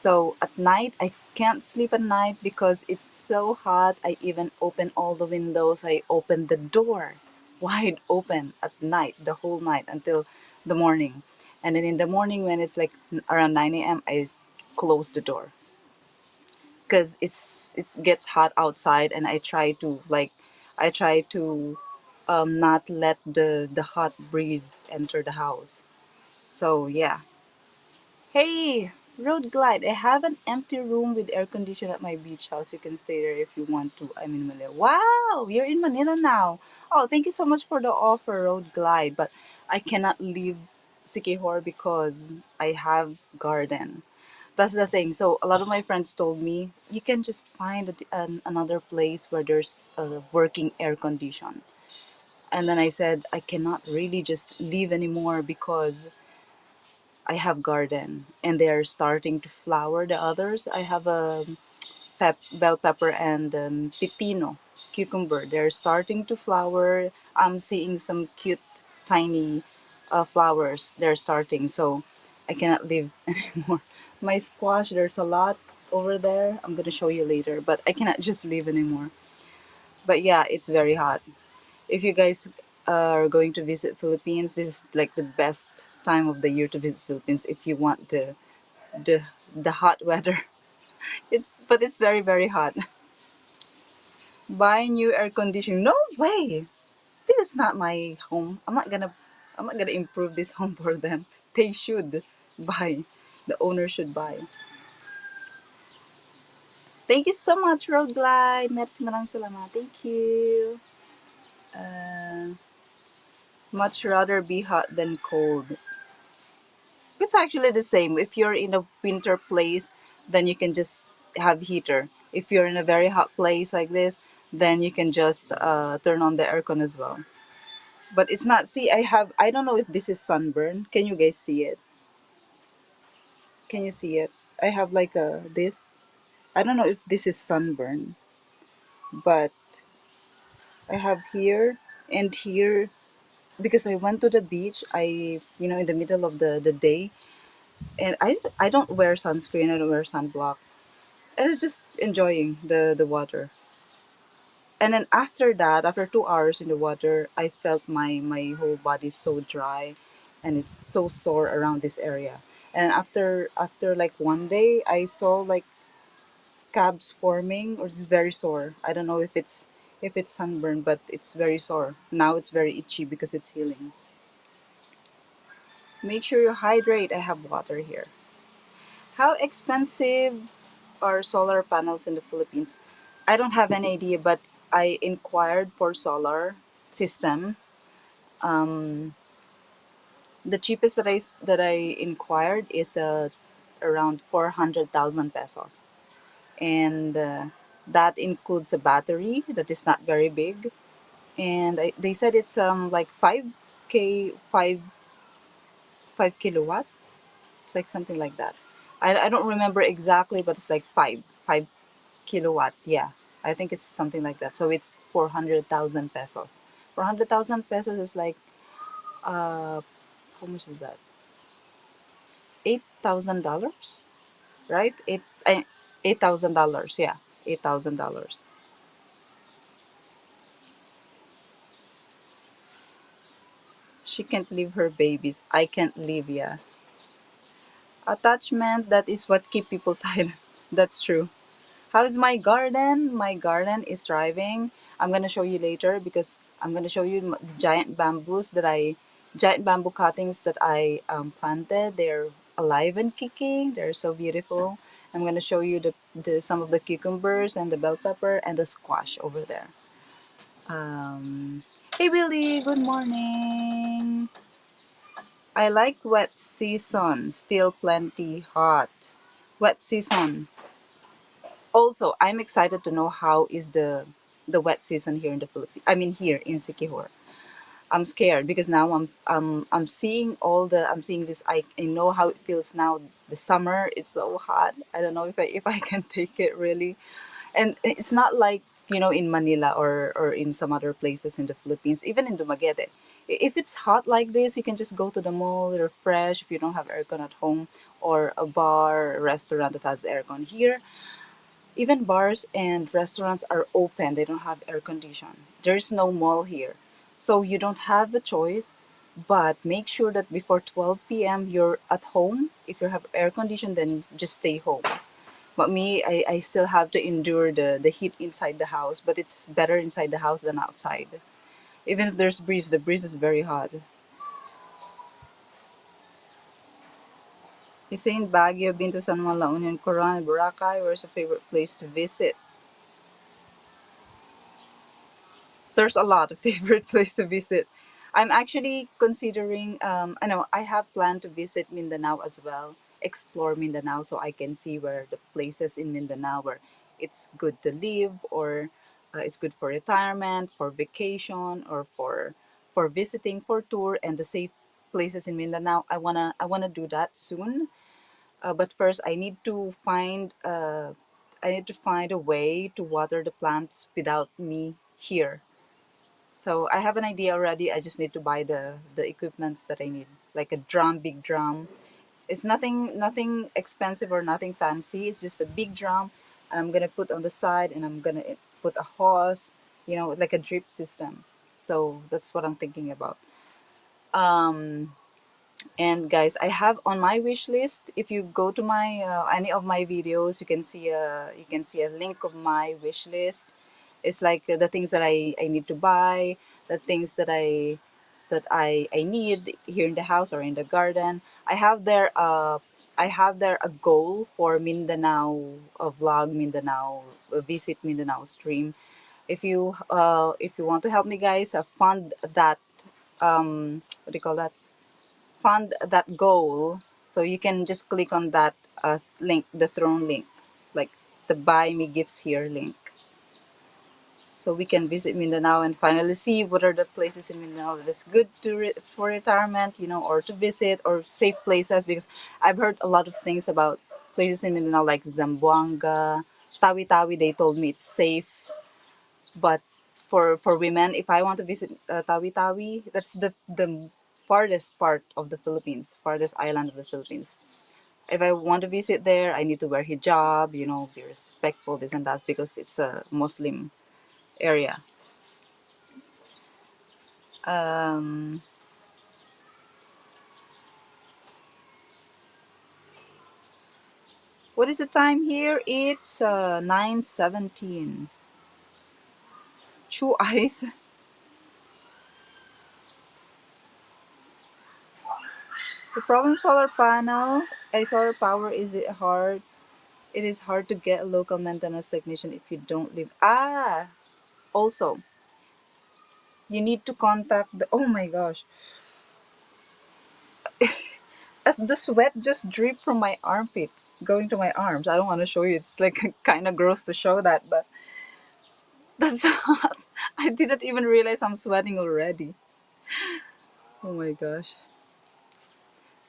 So at night, I can't sleep at night because it's so hot. I even open all the windows. I open the door wide open at night, the whole night until the morning. And then in the morning, when it's like around 9 a.m., I close the door because it gets hot outside, and I try to not let the hot breeze enter the house. So yeah. Hey, Road Glide, I have an empty room with air condition at my beach house. You can stay there if you want to. I'm in Manila. Wow, you're in Manila now. Oh, thank you so much for the offer, Road Glide. But I cannot leave Sikihor because I have garden. That's the thing. So a lot of my friends told me you can just find another place where there's a working air condition. And then I said I cannot really just leave anymore because I have garden and they're starting to flower. The others, I have a bell pepper and pepino, cucumber. They're starting to flower. I'm seeing some cute, tiny flowers. They're starting, so I cannot live anymore. My squash, there's a lot over there. I'm gonna show you later, but I cannot just live anymore. But yeah, it's very hot. If you guys are going to visit Philippines, this is like the best time of the year to visit Philippines if you want the the hot weather. It's very very hot. Buy new air conditioning. No way. This is not my home. I'm not gonna improve this home for them. They should buy. The owner should buy. Thank you so much, Road Glide. Merci maraming salamat. Thank you. Uh, much rather be hot than cold. It's actually the same. If you're in a winter place, then you can just have heater. If you're in a very hot place like this, then you can just turn on the aircon as well. But it's not. See, I don't know if this is sunburn. Can you guys see it? Can you see it? I have like a this. I don't know if this is sunburn, but I have here and here because I went to the beach. In the middle of the day, and I don't wear sunscreen. I don't wear sunblock. I was just enjoying the water. And then after that, after 2 hours in the water, I felt my whole body so dry, and it's so sore around this area. And after like one day, I saw like scabs forming, or it's very sore. I don't know if it's sunburn, but it's very sore. Now it's very itchy because it's healing. Make sure you hydrate. I have water here. How expensive are solar panels in the Philippines? I don't have any idea, but I inquired for solar system. Um, the cheapest that I inquired is around 400,000 pesos, and that includes a battery that is not very big, and they said it's like 5k 5 kilowatt. It's like something like that. I don't remember exactly, but it's like 5 kilowatt. Yeah, I think it's something like that. So it's 400,000 pesos. 400,000 pesos is like how much is that? $8,000, right? $8,000. Yeah, $8,000. She can't leave her babies. I can't leave. Yeah, attachment. That is what keep people tied. That's true. How's my garden? My garden is thriving. I'm gonna show you later because I'm gonna show you the giant bamboo cuttings that I planted. They're alive and kicking. They're so beautiful. I'm gonna show you the some of the cucumbers and the bell pepper and the squash over there. Um, hey Billy, good morning. I like wet season. Still plenty hot. Wet season. Also, I'm excited to know how is the wet season here in the Philippines. I mean here in Sikihor. I'm scared because now I'm seeing I'm seeing this. I know how it feels now. The summer is so hot. I don't know if I can take it really. And it's not like in Manila or in some other places in the Philippines, even in Dumaguete. If it's hot like this, you can just go to the mall, refresh if you don't have aircon at home, or a bar, restaurant that has aircon. Here, even bars and restaurants are open. They don't have air condition. There's no mall here. So you don't have a choice, but make sure that before 12 p.m. you're at home. If you have air condition, then just stay home. But me, I still have to endure the heat inside the house, but it's better inside the house than outside. Even if there's breeze, the breeze is very hot. You say in Baguio, you've been to San Juan, La Union, Coron, Boracay. Where's your favorite place to visit? There's a lot of favorite place to visit. I'm actually considering. I know I have planned to visit Mindanao as well, explore Mindanao, so I can see where the places in Mindanao where it's good to live, or it's good for retirement, for vacation, or for visiting, for tour, and the safe places in Mindanao. I wanna do that soon. But first, I need to find a way to water the plants without me here. So I have an idea already. I just need to buy the equipments that I need, like a drum, big drum. It's nothing expensive or nothing fancy. It's just a big drum, and I'm gonna put on the side, and I'm gonna put a hose, like a drip system. So that's what I'm thinking about. Um, and guys, I have on my wish list. If you go to my any of my videos, you can see a link of my wish list. It's like the things that I need to buy, the things that I need here in the house or in the garden. I have there a goal for Mindanao, a vlog Mindanao, a visit Mindanao stream. If you want to help me, guys, fund that, what do you call that, fund that goal. So you can just click on that link, the throne link, like the buy me gifts here link. So we can visit Mindanao and finally see what are the places in Mindanao that is good for retirement, or to visit, or safe places, because I've heard a lot of things about places in Mindanao like Zamboanga, Tawi Tawi. They told me it's safe, but for women, if I want to visit Tawi Tawi, that's the farthest part of the Philippines, farthest island of the Philippines. If I want to visit there, I need to wear hijab, be respectful, this and that, because it's a Muslim area. Um, what is the time here? It's 9:17. Chew ice. The problem solar panel, a solar power is it hard. It is hard to get a local maintenance technician if you don't live. Also, you need to contact the. Oh my gosh, as the sweat just dripped from my armpit going to my arms. I don't want to show you. It's like kind of gross to show that, but that's hot. I didn't even realize I'm sweating already. Oh my gosh.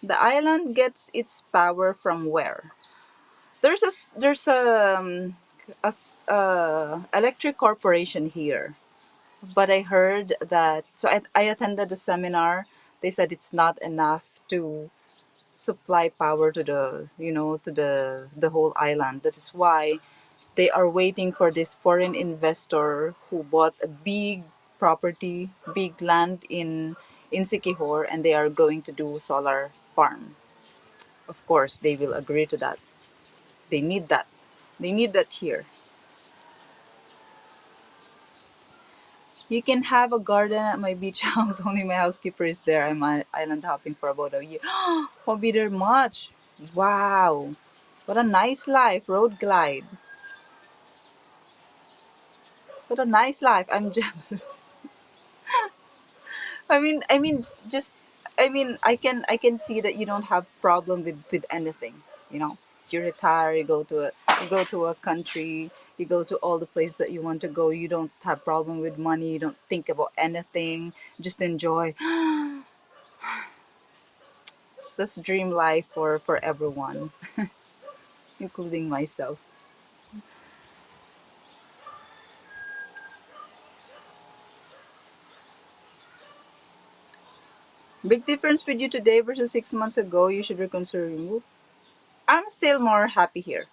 The island gets its power from where? There's a electric corporation here, but I heard that. So I attended the seminar. They said it's not enough to supply power to the whole island. That is why they are waiting for this foreign investor who bought a big property, big land in Sikihor, and they are going to do solar farm. Of course, they will agree to that. They need that. They need that here. You can have a garden at my beach house. Only my housekeeper is there. I'm island hopping for about a year. Won't be there much. Wow. What a nice life. Road glide. What a nice life. I'm jealous. Just, I can see that you don't have problem with anything. You retire, you go to a country, you go to all the places that you want to go. You don't have problem with money. You don't think about anything. Just enjoy. This dream life for everyone, including myself. Big difference with you today versus 6 months ago. You should reconsider remove. I'm still more happy here.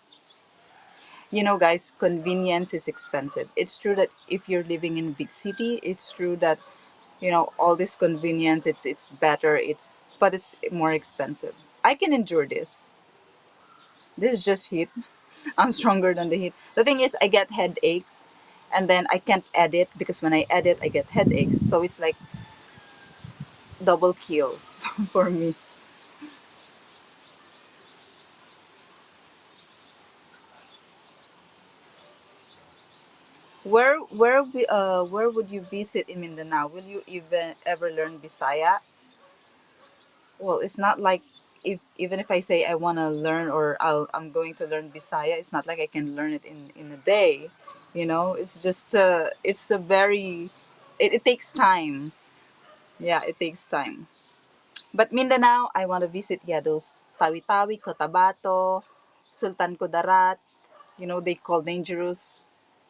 You know, guys, convenience is expensive. It's true that if you're living in a big city, it's true that, you know, all this convenience, it's better, but it's more expensive. I can endure this. This is just heat. I'm stronger than the heat. The thing is, I get headaches, and then I can't edit because when I edit, I get headaches. So it's like double kill for me. Where would you visit in Mindanao? Will you even ever learn Bisaya? Well, it's not like, if even if I say I want to learn, or I'm going to learn Bisaya, it's not like I can learn it in a day. You know, it's a very, it takes time. Yeah, it takes time. But Mindanao, I want to visit, yeah, those Tawi-Tawi, Cotabato, Sultan Kudarat. You know, they call dangerous.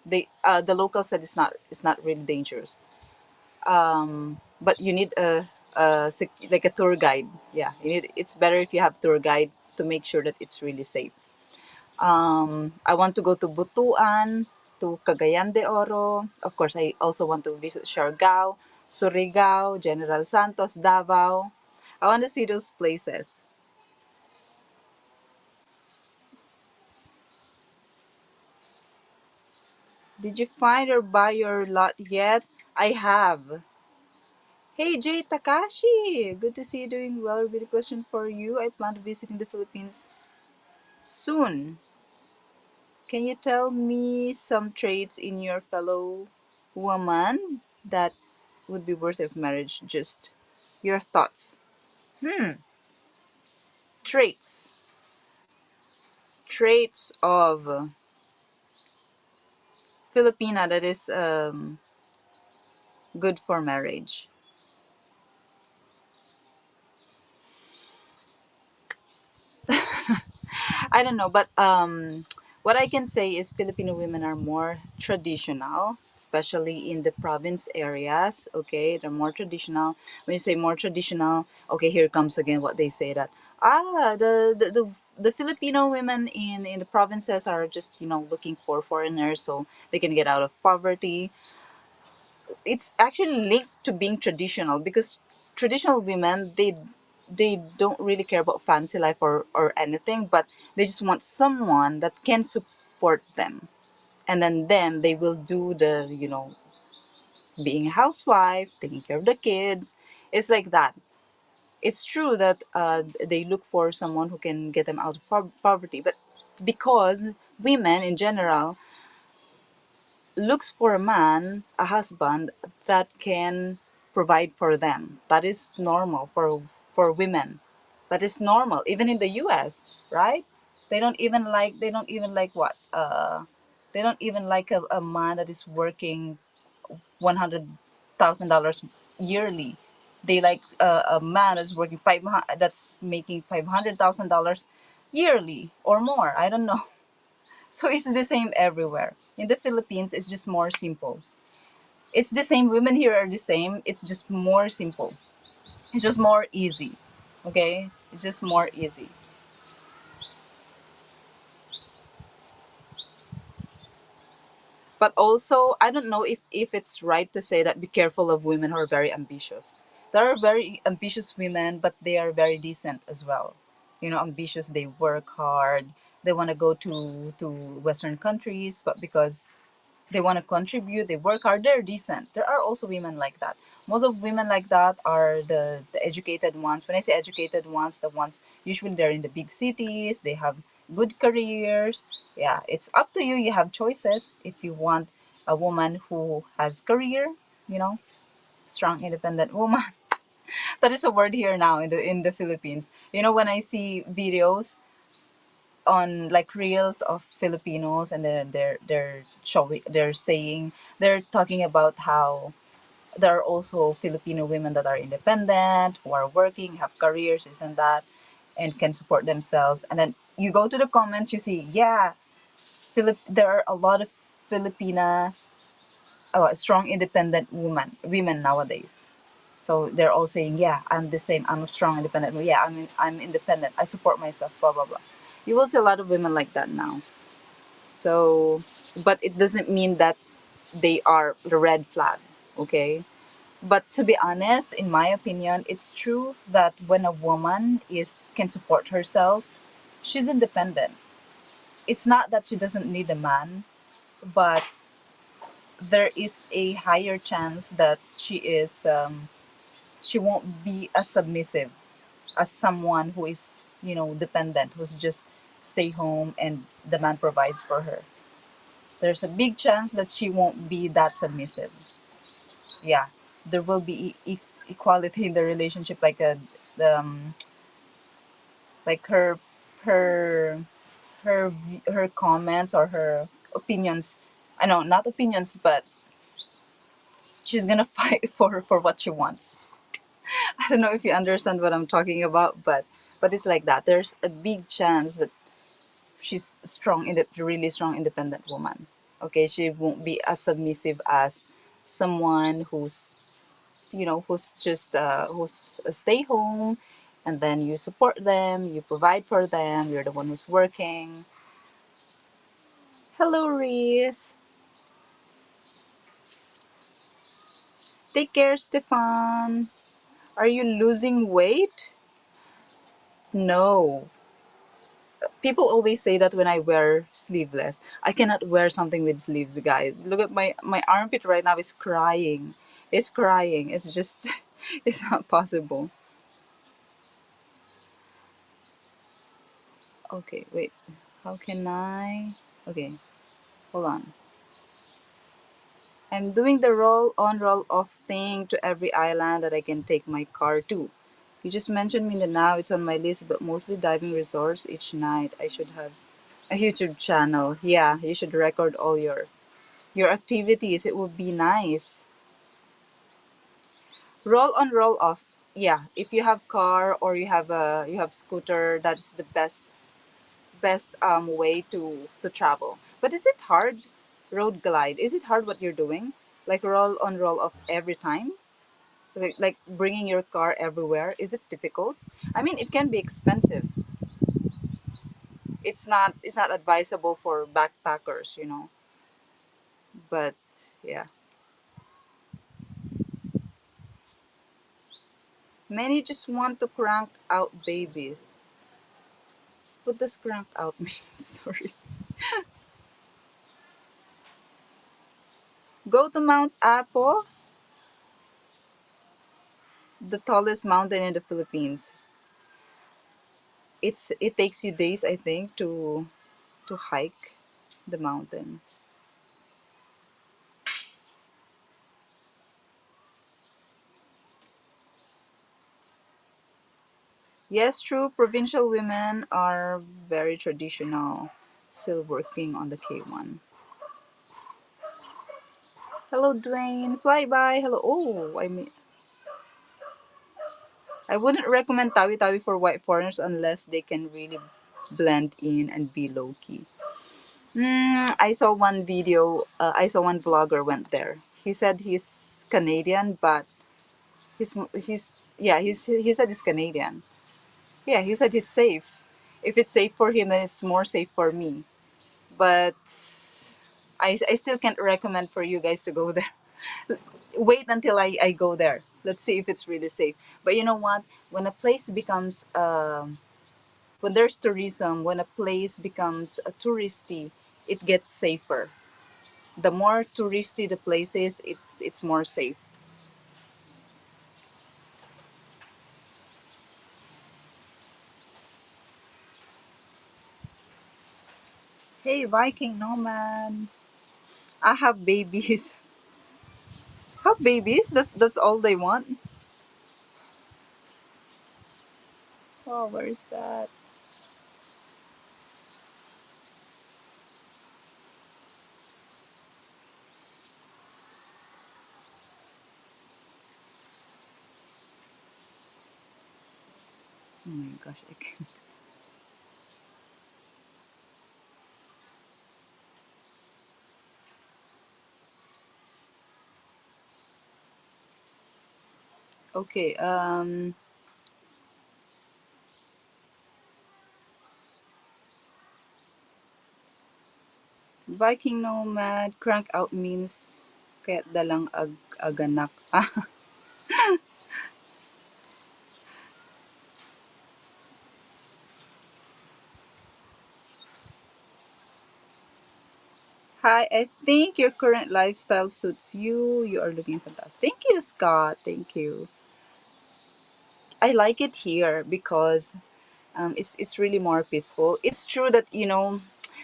The locals said it's not really dangerous. But you need like a tour guide. Yeah, it's better if you have tour guide to make sure that it's really safe. I want to go to Butuan, to Cagayan de Oro. Of course, I also want to visit Siargao, Surigao, General Santos, Davao. I want to see those places. Did you find or buy your lot yet? I have. Hey Jay Takashi, good to see you doing well. With a question for you. I plan to visit in the Philippines soon. Can you tell me some traits in your fellow woman that would be worthy of marriage? Just your thoughts. Hmm. Traits. Traits of Filipina that is good for marriage. I don't know, but what I can say is Filipino women are more traditional, especially in the province areas. Okay, they're more traditional. When you say more traditional, okay, here comes again what they say that the Filipino women in the provinces are just, you know, looking for foreigners so they can get out of poverty. It's actually linked to being traditional, because traditional women, they don't really care about fancy life or anything, but they just want someone that can support them, and then they will do the, you know, being a housewife, taking care of the kids. It's like that. It's true that they look for someone who can get them out of poverty, but because women in general looks for a man, a husband that can provide for them. That is normal for women. That is normal, even in the U.S. Right? They don't even like what they don't even like a man that is working $100,000 yearly. They like a man that's working that's making $500,000 yearly or more. I don't know. So it's the same everywhere. In the Philippines, it's just more simple. It's the same. Women here are the same. It's just more simple. It's just more easy. Okay? It's just more easy. But also, I don't know if it's right to say that be careful of women who are very ambitious. There are very ambitious women, but they are very decent as well. You know, ambitious, they work hard. They want to go to Western countries, but because they want to contribute, they work hard, they're decent. There are also women like that. Most of women like that are the educated ones. When I say educated ones, the ones usually they're in the big cities, they have good careers. Yeah, it's up to you. You have choices if you want a woman who has career, you know, strong independent woman. That is a word here now in the Philippines. You know, when I see videos on like reels of Filipinos, and then they're showing, they're talking about how there are also Filipino women that are independent, who are working, have careers, this and that, and can support themselves. And then you go to the comments, you see, yeah, there are a lot of Filipina, strong independent women nowadays. So they're all saying, yeah, I'm the same. I'm a strong independent. Yeah, I'm independent. I support myself. Blah blah blah. You will see a lot of women like that now. So, but it doesn't mean that they are the red flag, okay? But to be honest, in my opinion, it's true that when a woman is can support herself, she's independent. It's not that she doesn't need a man, but there is a higher chance that she won't be as submissive as someone who is, dependent, who's just stay home and the man provides for her. There's a big chance that she won't be that submissive. Yeah, there will be equality in the relationship, like like her her comments or her opinions. I know, not opinions, but she's gonna fight for what she wants. I don't know if you understand what I'm talking about, but it's like that. There's a big chance that she's really strong, independent woman. Okay, she won't be as submissive as someone who's just who's a stay home, and then you support them, you provide for them, you're the one who's working. Hello, Reese. Take care, Stefan. Are you losing weight? No. People always say that when I wear sleeveless. I cannot wear something with sleeves, guys. Look at my armpit right now is crying. It's crying. It's just it's not possible. Okay, wait. How can I? Okay, hold on. I'm doing the roll on roll off thing to every island that I can take my car to. You just mentioned Mindanao, it's on my list, but mostly diving resorts each night. I should have a YouTube channel. Yeah, you should record all your activities. It would be nice. Roll on roll off. Yeah, if you have car or you have scooter, that's the best way to travel. But is it hard? Road glide. Is it hard what you're doing? Like roll on roll off every time? Like bringing your car everywhere, is it difficult? I mean, it can be expensive. It's not advisable for backpackers. But yeah, many just want to crank out babies. What does crank out mean? Sorry. Go to Mount Apo, the tallest mountain in the Philippines. It takes you days, I think, to hike the mountain. Yes, true. Provincial women are very traditional, still working on the K1. Hello, Dwayne. Flyby. Hello. Oh, I wouldn't recommend Tawi Tawi for white foreigners unless they can really blend in and be low key. I saw one video. I saw one vlogger went there. He said he's Canadian, but he's yeah he said he's Canadian. Yeah, he said he's safe. If it's safe for him, then it's more safe for me. But I still can't recommend for you guys to go there. Wait until I go there. Let's see if it's really safe. But you know what? When a place becomes when there's tourism, when a place becomes touristy, it gets safer. The more touristy the place is, it's more safe. Hey, Viking Nomad. I have babies. Have babies? That's all they want. Oh, where's that? Oh my gosh, I can't. Okay. Viking nomad, crank out means kaya't dalang aganak. Ah, hi, I think your current lifestyle suits you. You are looking fantastic. Thank you, Scott. Thank you. I like it here because it's really more peaceful. It's true that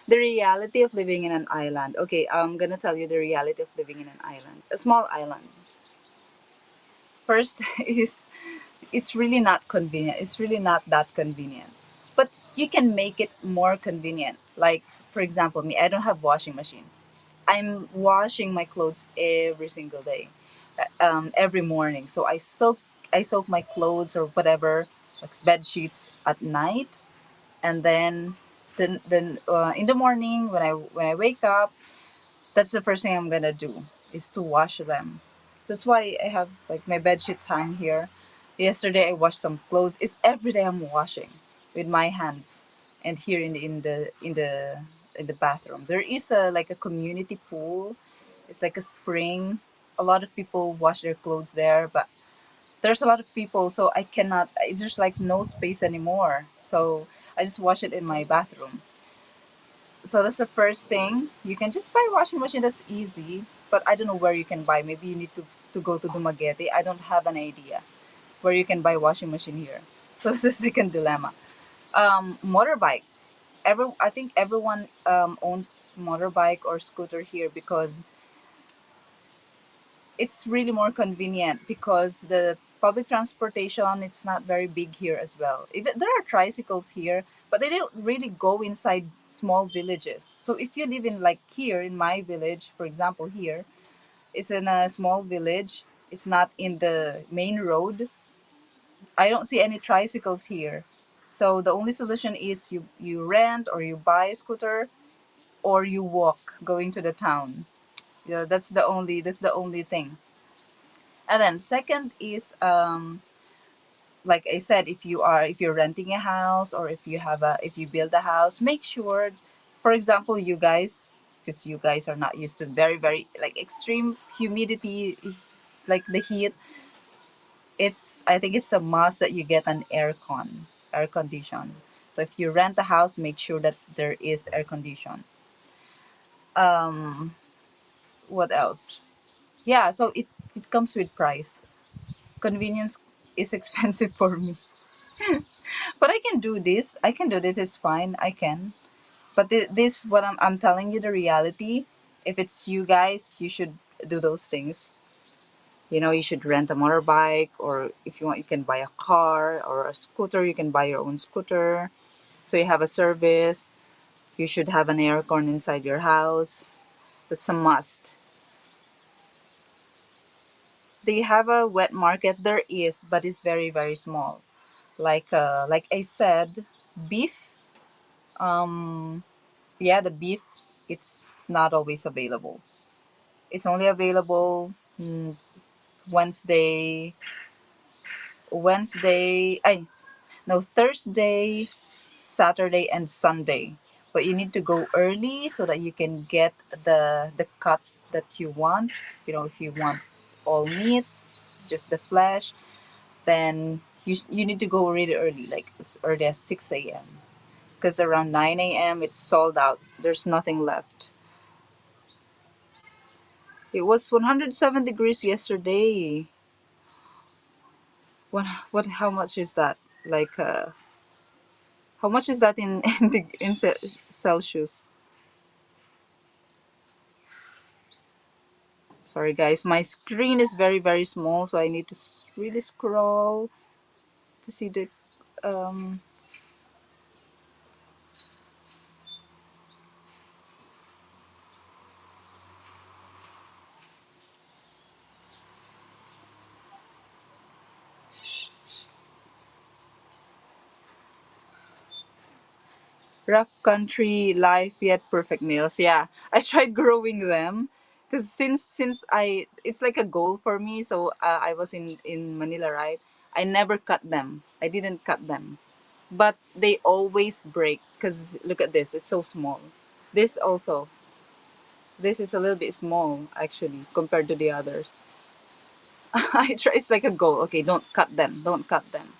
the reality of living in an island. Okay, I'm gonna tell you the reality of living in an island, a small island. First is it's really not convenient. It's really not that convenient, but you can make it more convenient. Like for example, me, I don't have washing machine. I'm washing my clothes every single day, every morning. So I soak my clothes or whatever, like bed sheets at night, and then in the morning when I wake up, that's the first thing I'm gonna do is to wash them. That's why I have like my bed sheets hang here. Yesterday I washed some clothes. It's every day I'm washing with my hands, and here in the bathroom there is a like a community pool. It's like a spring. A lot of people wash their clothes there, but there's a lot of people, so I cannot. There's like no space anymore. So I just wash it in my bathroom. So that's the first thing. You can just buy a washing machine. That's easy, but I don't know where you can buy. Maybe you need to go to Dumaguete. I don't have an idea where you can buy washing machine here. So that's the second dilemma. Motorbike. I think everyone owns motorbike or scooter here because it's really more convenient because the public transportation it's not very big here as well. Even there are tricycles here, but they don't really go inside small villages. So if you live in like here in my village, for example, here it's in a small village. It's not in the main road. I don't see any tricycles here. So the only solution is you rent or you buy a scooter or you walk going to the town. Yeah, that's the only thing. And then second is like I said, if you're renting a house or if you build a house, make sure, for example, you guys, because you guys are not used to very very like extreme humidity, like the heat. I think it's a must that you get an air condition. So if you rent a house, make sure that there is air condition. Um, what else? Yeah, so it comes with price. Convenience is expensive for me. But I can do this. I can do this. It's fine. I can. But this what I'm telling you the reality. If it's you guys, you should do those things. You should rent a motorbike, or if you want, you can buy a car or a scooter. You can buy your own scooter. So you have a service. You should have an aircon inside your house. That's a must. Do you have a wet market? There is, but it's very very small. Like I said, beef. Um, yeah, the beef, it's not always available. It's only available Wednesday, I no Thursday, Saturday, and Sunday. But you need to go early so that you can get the cut that you want. If you want all meat, just the flesh, then you need to go really early, like as early as 6 a.m. Because around 9 a.m. it's sold out. There's nothing left. It was 107 degrees yesterday. What? How much is that? Like, how much is that in Celsius? Sorry, guys. My screen is very very small, so I need to really scroll to see the um rough country life yet perfect meals. Yeah, I tried growing them because since it's like a goal for me. So I was in Manila, right? I never cut them. I didn't cut them, but they always break because look at this, it's so small. This also, This is a little bit small actually compared to the others. I try. It's like a goal. Okay, don't cut them. Don't cut them.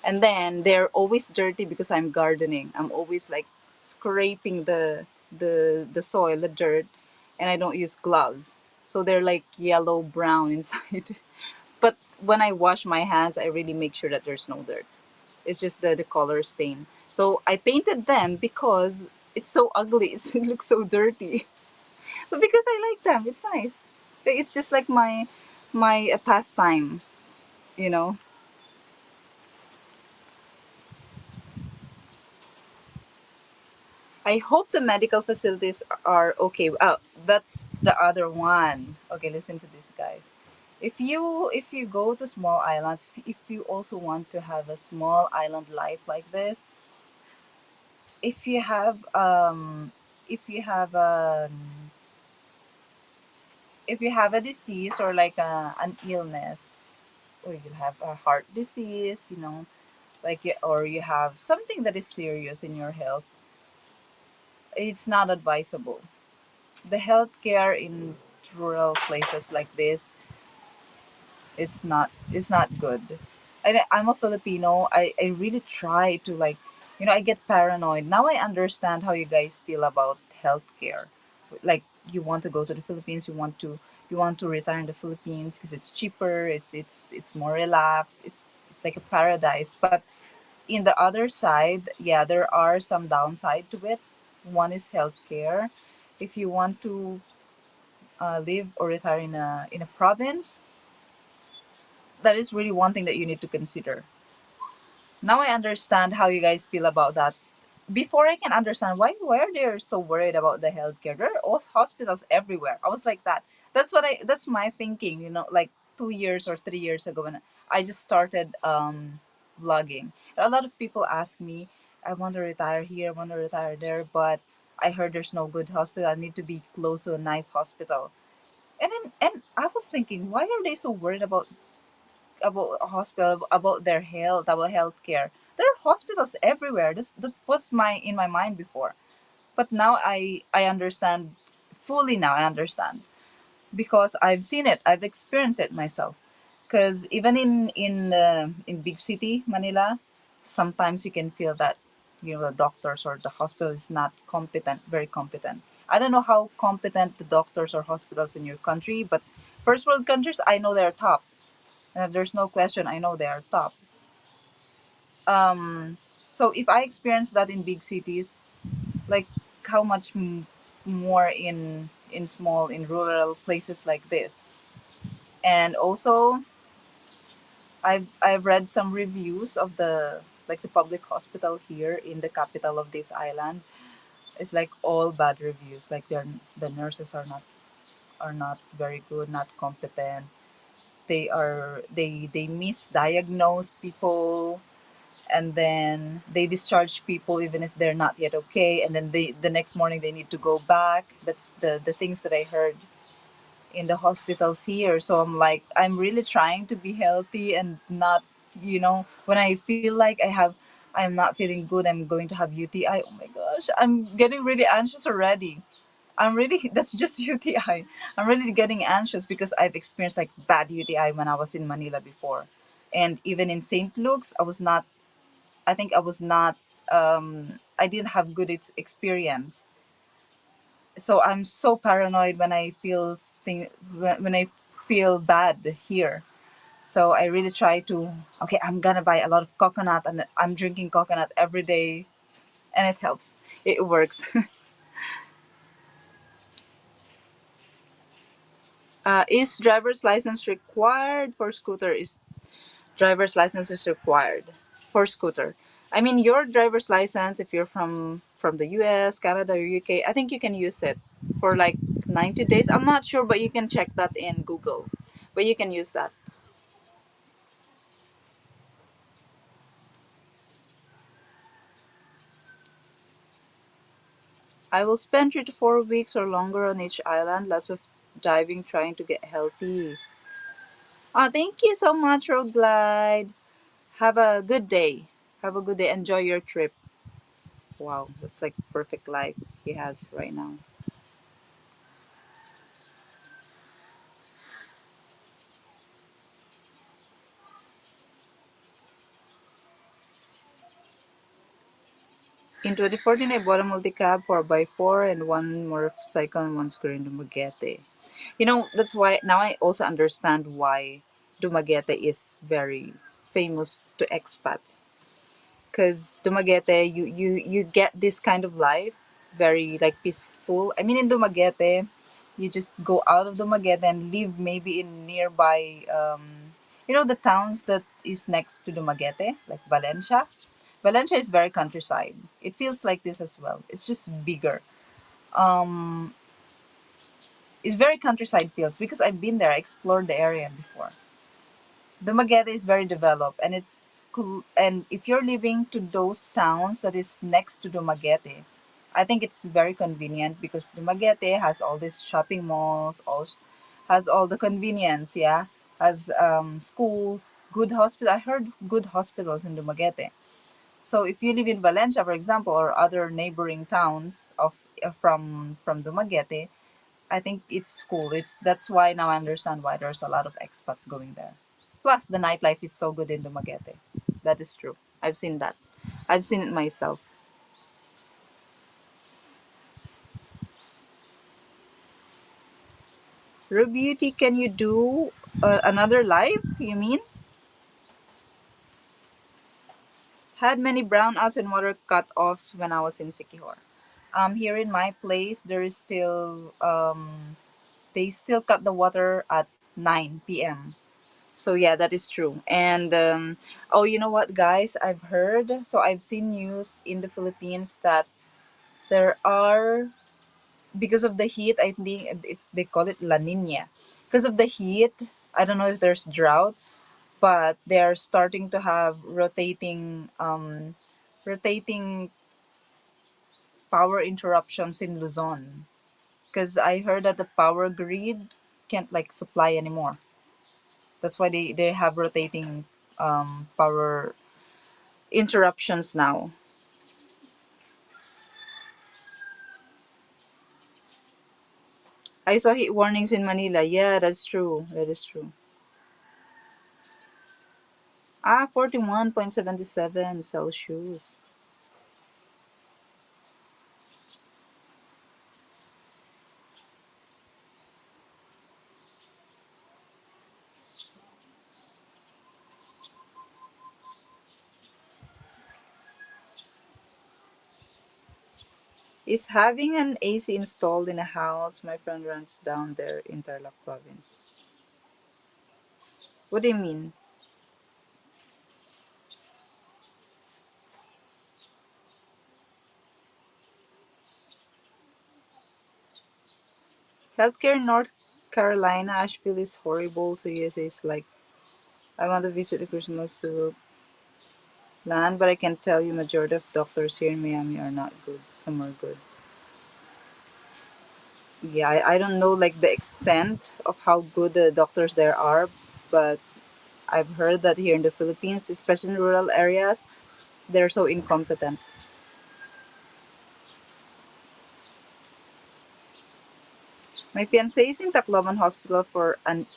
And then they're always dirty because I'm gardening. I'm always like scraping the soil, the dirt, and I don't use gloves. So they're like yellow brown inside. But when I wash my hands, I really make sure that there's no dirt. It's just the color stain. So I painted them because it's so ugly. It looks so dirty. But because I like them, it's nice. It's just like my pastime, you know. I hope the medical facilities are okay. Oh, that's the other one. Okay, listen to this, guys. If you go to small islands, if you also want to have a small island life like this, if you have if you have a if you have a disease or like an illness, or you have a heart disease, like or you have something that is serious in your health, it's not advisable. The healthcare in rural places like this, it's not good. And I'm a Filipino. I really try to, like, I get paranoid. Now I understand how you guys feel about healthcare. Like, you want to go to the Philippines, you want to retire in the Philippines because it's cheaper, it's more relaxed, it's like a paradise. But in the other side, yeah, there are some downside to it. One is healthcare. If you want to live or retire in a province, that is really one thing that you need to consider. Now I understand how you guys feel about that. Before, I can understand why are they so worried about the healthcare. There are hospitals everywhere. I was like that. That's my thinking. Like 2 years or 3 years ago when I just started vlogging. A lot of people ask me, I want to retire here, I want to retire there, but I heard there's no good hospital. I need to be close to a nice hospital. And I was thinking, why are they so worried about a hospital, about their health, about healthcare? There are hospitals everywhere. That was in my mind before, but now I understand fully. Now I understand because I've seen it. I've experienced it myself. Because even in big city Manila, sometimes you can feel that the doctors or the hospital is not competent, very competent. I don't know how competent the doctors or hospitals in your country, but first world countries, I know they're top. There's no question. I know they are top. So if I experience that in big cities, like how much more in small, in rural places like this. And also, I've read some reviews of the public hospital here in the capital of this island. It's like all bad reviews. Like the nurses are not very good, not competent. They misdiagnose people, and then they discharge people even if they're not yet okay, and then the next morning they need to go back. That's the things that I heard in the hospitals here. So I'm really trying to be healthy and not, when I feel like I'm not feeling good, I'm going to have UTI. Oh my gosh, I'm getting really anxious already. I'm really That's just UTI. I'm really getting anxious because I've experienced like bad UTI when I was in Manila before. And even in St. Luke's, I think I was not I didn't have good experience. So I'm so paranoid when I when I feel bad here. So I really try to, okay, I'm gonna buy a lot of coconut and I'm drinking coconut every day, and it helps. It works. Is driver's license required for scooter? Is driver's license is required for scooter. I mean, your driver's license, if you're from the US, Canada, or UK, I think you can use it for like 90 days. I'm not sure, but you can check that in Google. But you can use that. I will spend 3 to 4 weeks or longer on each island. Lots of diving, trying to get healthy. Oh, thank you so much, Road Glide. Have a good day. Have a good day. Enjoy your trip. Wow, that's like perfect life he has right now. In 2014, I bought a multi-cab 4x4 and one motorcycle and one scooter in Dumaguete. You know, that's why now I also understand why Dumaguete is very famous to expats. Because Dumaguete, you get this kind of life, very like peaceful. I mean, in Dumaguete, you just go out of Dumaguete and live maybe in nearby, the towns that is next to Dumaguete, like Valencia. Valencia is very countryside. It feels like this as well. It's just bigger. Um, it's very countryside feels because I've been there. I explored the area before. Dumaguete is very developed, and it's cool. And if you're living to those towns that is next to Dumaguete, I think it's very convenient because Dumaguete has all these shopping malls, has all the convenience. Yeah, has schools, good hospital. I heard good hospitals in Dumaguete. So if you live in Valencia, for example, or other neighboring towns of from Dumaguete, I think it's cool. It's That's why now I understand why there's a lot of expats going there. Plus, the nightlife is so good in Dumaguete. That is true. I've seen that. I've seen it myself. Beauty, can you do another live? You mean? Had many brownouts and water cut-offs when I was in Sikihor. Here in my place, there is still they still cut the water at 9 p.m. So yeah, that is true. And oh, you know what, guys? I've heard. So I've seen news in the Philippines that there are, because of the heat. I think it's they call it La Nina. Because of the heat, I don't know if there's drought, but they are starting to have rotating power interruptions in Luzon. Because I heard that the power grid can't like supply anymore. That's why they have rotating power interruptions now. I saw heat warnings in Manila. Yeah, that's true. That is true. 41.77 Celsius. Is having an AC installed in a house? My friend runs down there in Tarlac province. What do you mean? Healthcare in North Carolina, Asheville is horrible. So USA is like, I want to visit the Christmas to land, but I can tell you majority of doctors here in Miami are not good. Some are good. Yeah, I don't know like the extent of how good the doctors there are, but I've heard that here in the Philippines, especially in rural areas, they're so incompetent. My fiance is in Tacloban Hospital for an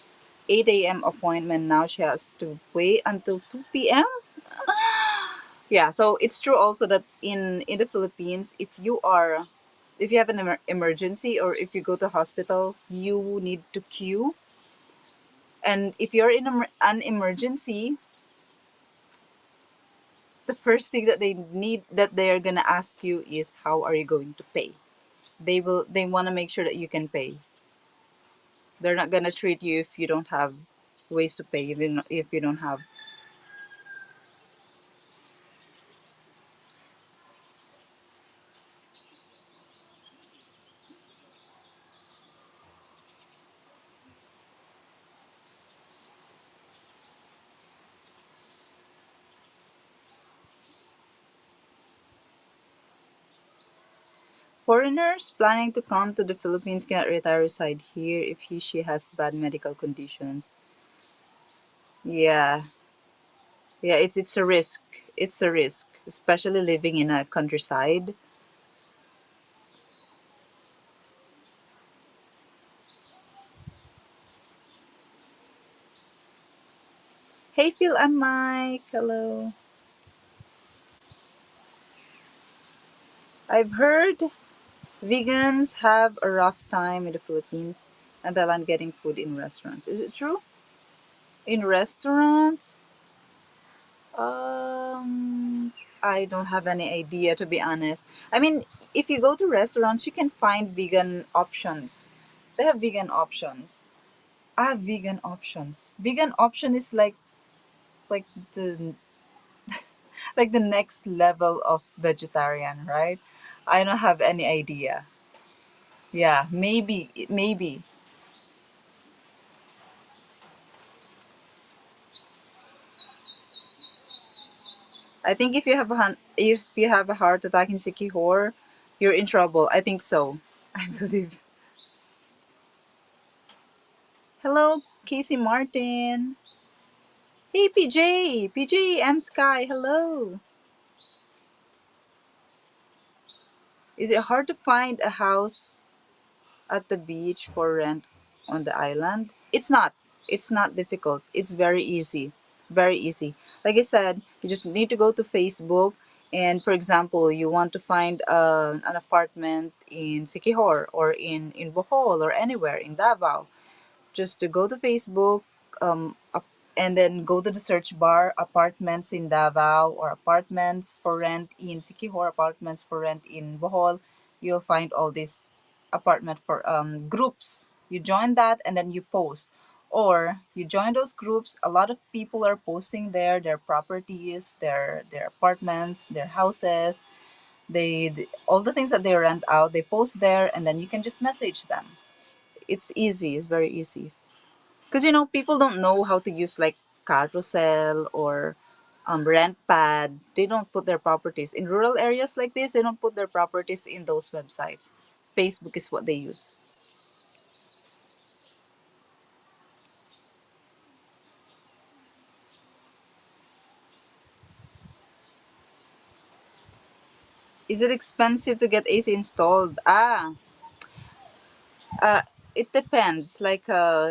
8 a.m. appointment. Now she has to wait until 2 p.m. Yeah, so it's true also that in the Philippines, if you have an emergency or if you go to hospital, you need to queue. And if you're in an emergency, the first thing that they're gonna ask you is how are you going to pay. They want to make sure that you can pay. They're not gonna treat you if you don't have ways to pay, even if you don't have. Foreigners planning to come to the Philippines cannot retire reside here if she has bad medical conditions. Yeah, yeah, it's a risk. It's a risk, especially living in a countryside. Hey, Phil and Mike, hello. I've heard vegans have a rough time in the Philippines and Thailand getting food in restaurants. Is it true? In restaurants? Um, I don't have any idea, to be honest. I mean, if you go to restaurants, you can find vegan options. They have vegan options. I have vegan options. Vegan option is like the like the next level of vegetarian, right? I don't have any idea. Yeah, maybe. I think if you have a heart attack in Sikihor, you're in trouble. I think so. I believe. Hello, Casey Martin. Hey, PJ. PJ, I'm Sky. Hello. Is it hard to find a house at the beach for rent on the island? It's not. It's not difficult. It's very easy. Very easy. Like I said, you just need to go to Facebook, and for example, you want to find an apartment in Sikihor or in Bohol or anywhere in Davao, just to go to Facebook, and then go to the search bar, apartments in Davao or apartments for rent in Sikihor, apartments for rent in Bohol. You'll find all these apartment for groups. You join that and then you post. Or you join those groups, a lot of people are posting there their properties, their apartments, their houses, all the things that they rent out, they post there and then you can just message them. It's easy, it's very easy. Because people don't know how to use like carousel or rent pad. They don't put their properties in rural areas like this. They don't put their properties in those websites. Facebook is what they use. Is it expensive to get AC installed? Uh, it depends. Like,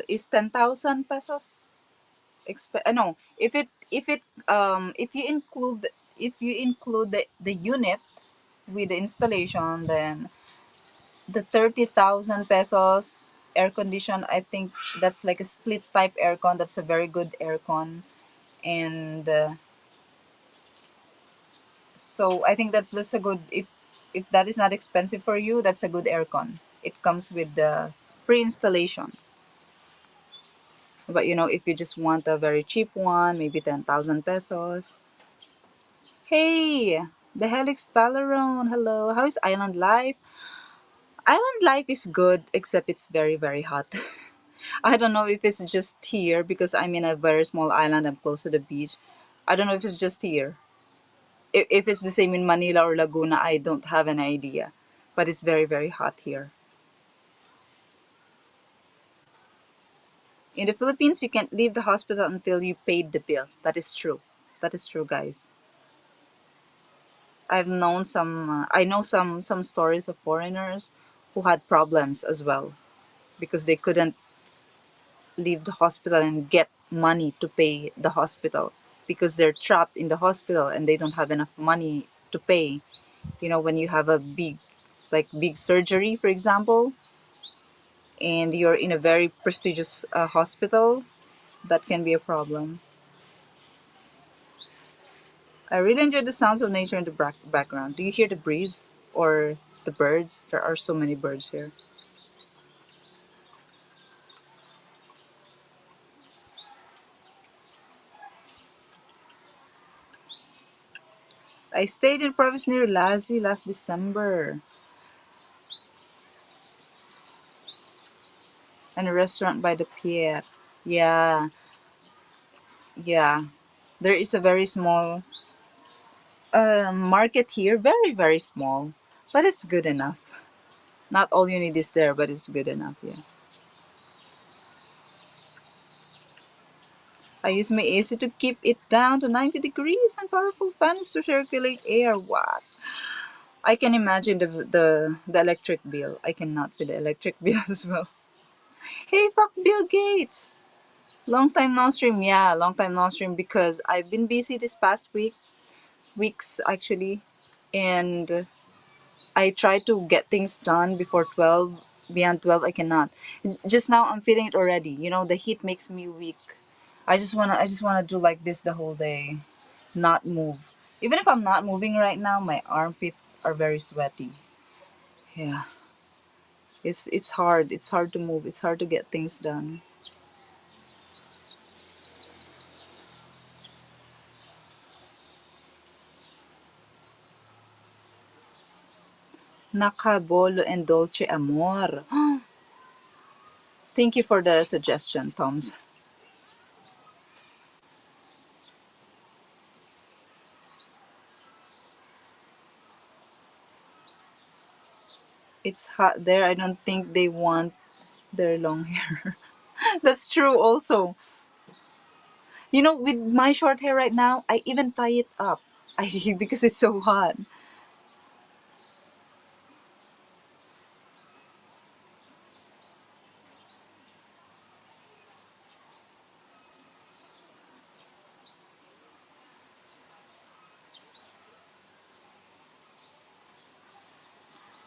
is 10,000 pesos? No, if you include the unit with the installation, then the 30,000 pesos air condition, I think that's like a split type aircon. That's a very good aircon. And so I think that's a good, if that is not expensive for you, that's a good aircon. It comes with the free installation. But if you just want a very cheap one, maybe 10,000 pesos. Hey, the Helix Palaron. Hello. How is island life? Island life is good, except it's very, very hot. I don't know if it's just here because I'm in a very small island. I'm close to the beach. I don't know if it's just here. If it's the same in Manila or Laguna, I don't have an idea. But it's very, very hot here. In the Philippines, you can't leave the hospital until you paid the bill. That is true. That is true, guys. I know some stories of foreigners who had problems as well because they couldn't leave the hospital and get money to pay the hospital because they're trapped in the hospital and they don't have enough money to pay. When you have a big surgery, for example, and you're in a very prestigious hospital, that can be a problem. I really enjoy the sounds of nature in the background. Do you hear the breeze or the birds? There are so many birds here. I stayed in province near Lazi last December, and a restaurant by the pier. Yeah, yeah. There is a very small market here, very, very small, but it's good enough. Not all you need is there, but it's good enough, yeah. I use my AC to keep it down to 90 degrees and powerful fans to circulate air. What? I can imagine the electric bill. I cannot with the electric bill as well. Hey, fuck Bill Gates! Long time no stream, yeah, long time no stream because I've been busy this past weeks actually, and I try to get things done before 12. Beyond 12, I cannot. Just now, I'm feeling it already. You know, the heat makes me weak. I just wanna do like this the whole day, not move. Even if I'm not moving right now, my armpits are very sweaty. Yeah, it's hard. It's hard to move. It's hard to get things done. Nakabolo and Dolce Amor. Thank you for the suggestion, Toms. It's hot there. I don't think they want their long hair. That's true also. You know, with my short hair right now, I even tie it up. Because it's so hot.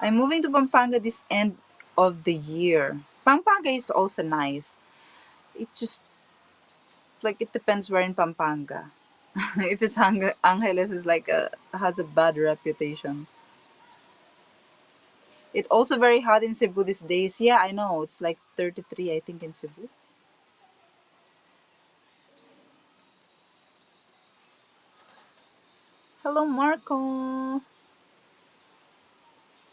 I'm moving to Pampanga this end of the year. Pampanga is also nice. It just like it depends where in Pampanga. If it's Angeles is like a has a bad reputation. It's also very hot in Cebu these days. Yeah, I know. It's like 33 I think in Cebu. Hello Marco.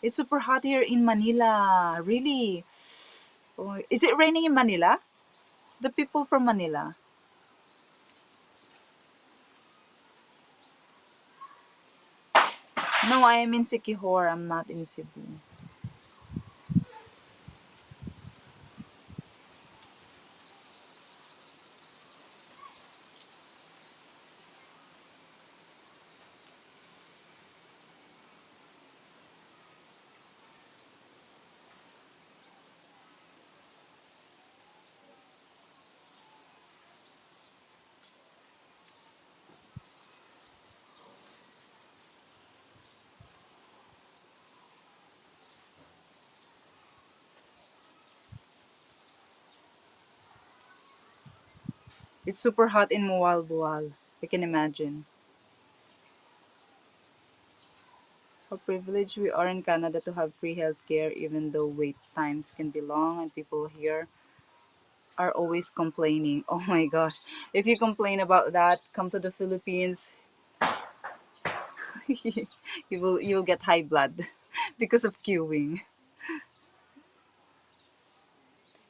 It's super hot here in Manila. Really? Oh, is it raining in Manila? The people from Manila. No, I am in Sikihor. I'm not in Cebu. It's super hot in Mualbual. I can imagine. How privileged we are in Canada to have free healthcare, even though wait times can be long and people here are always complaining. Oh my gosh. If you complain about that, come to the Philippines, you'll get high blood because of queuing.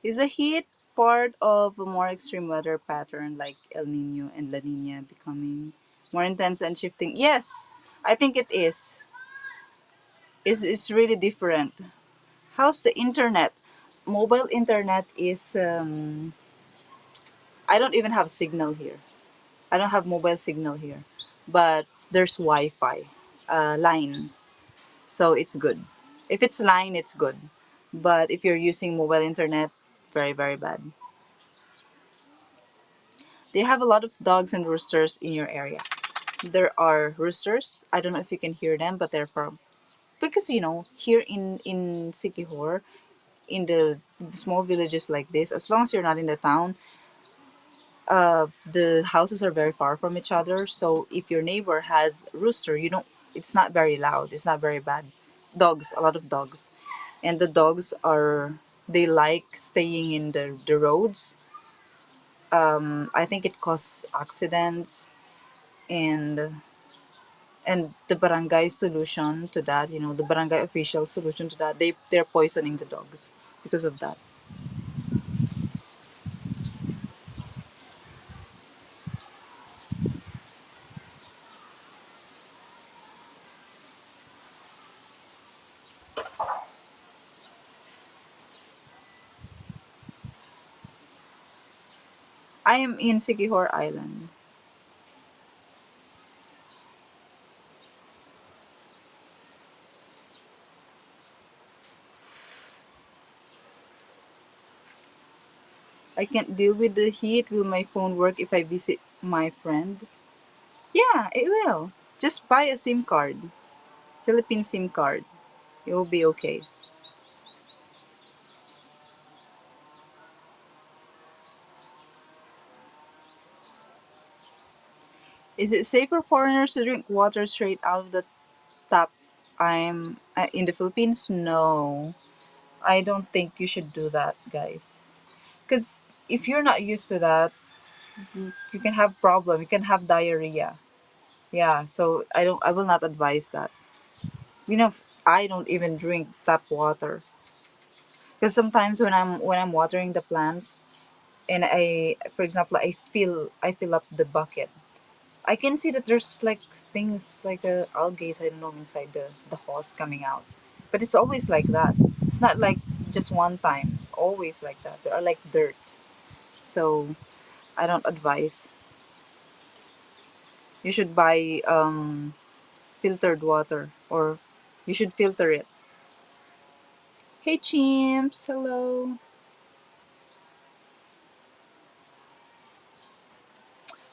Is the heat part of a more extreme weather pattern like El Nino and La Nina becoming more intense and shifting? Yes, I think it is. It's really different. How's the internet? Mobile internet is I don't even have signal here. I don't have mobile signal here, but there's Wi-Fi, line, so it's good. If it's line, it's good, but if you're using mobile internet, very very bad. They have a lot of dogs and roosters in your area. There are roosters. I don't know if you can hear them, but they're from because here in Sikihor, in the small villages like this, as long as you're not in the town, the houses are very far from each other. So if your neighbor has rooster, you don't. It's not very loud. It's not very bad. Dogs, a lot of dogs, and the dogs are they like staying in the roads. I think it causes accidents, and the barangay solution to that, the barangay official solution to that, they're poisoning the dogs because of that. I am in Sikihor Island. I can't deal with the heat. Will my phone work if I visit my friend? Yeah, it will. Just buy a SIM card. Philippine SIM card. You'll be okay. Is it safe for foreigners to drink water straight out of the tap? I'm in the Philippines. No, I don't think you should do that, guys. Because if you're not used to that, you can have problem. You can have diarrhea. Yeah. So I don't. I will not advise that. You know, I don't even drink tap water because sometimes when I'm watering the plants and for example, I fill up the bucket. I can see that there's like things like algae, I don't know, inside the hose coming out. But it's always like that. It's not like just one time. Always like that. There are like dirts. So I don't advise. You should buy filtered water, or you should filter it. Hey chimps, hello.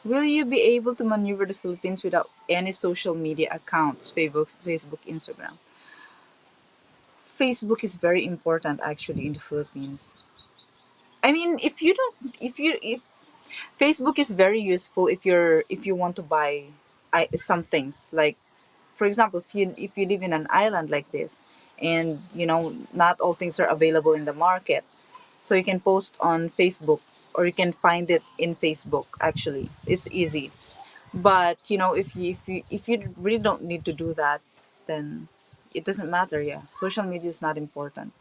Will you be able to maneuver the Philippines without any social media accounts? Facebook, Instagram. Facebook is very important actually in the Philippines. I mean, if Facebook is very useful if you want to buy some things, like for example, if you live in an island like this, and not all things are available in the market, so you can post on Facebook, or you can find it in Facebook. Actually, it's easy. But if you really don't need to do that, then it doesn't matter. Yeah, social media is not important.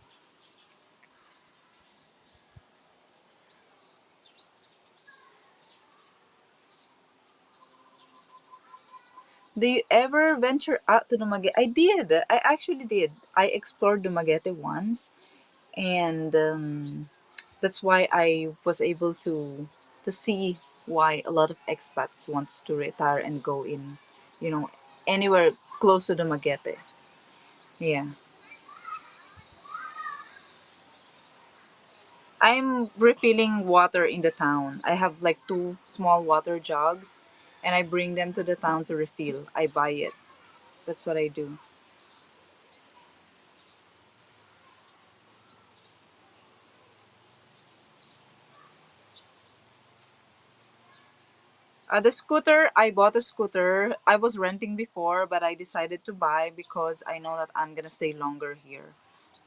Do you ever venture out to Dumaguete? I did. I actually did. I explored Dumaguete once, and that's why I was able to see why a lot of expats wants to retire and go in, you know, anywhere close to Dumaguete. Yeah, I'm refilling water in the town. I have like two small water jugs, and I bring them to the town to refill. I buy it. That's what I do. The scooter, I bought a scooter. I was renting before, but I decided to buy because I know that I'm gonna stay longer here.